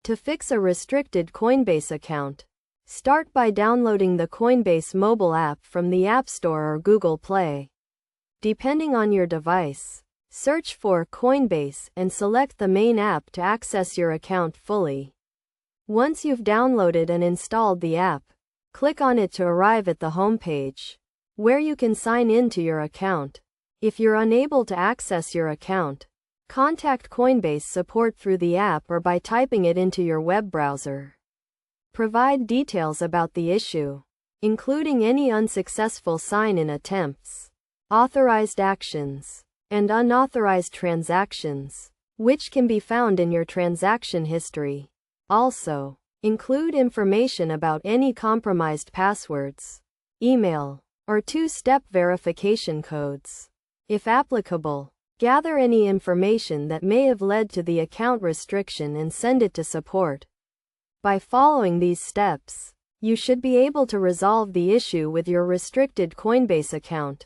To fix a restricted Coinbase account, start by downloading the Coinbase mobile app from the App Store or Google Play. Depending on your device, search for Coinbase and select the main app to access your account fully. Once you've downloaded and installed the app, click on it to arrive at the home page, where you can sign in to your account. If you're unable to access your account, contact Coinbase support through the app or by typing it into your web browser. Provide details about the issue, including any unsuccessful sign-in attempts, authorized actions, and unauthorized transactions, which can be found in your transaction history. Also, include information about any compromised passwords, email, or two-step verification codes. If applicable, gather any information that may have led to the account restriction and send it to support. By following these steps, you should be able to resolve the issue with your restricted Coinbase account.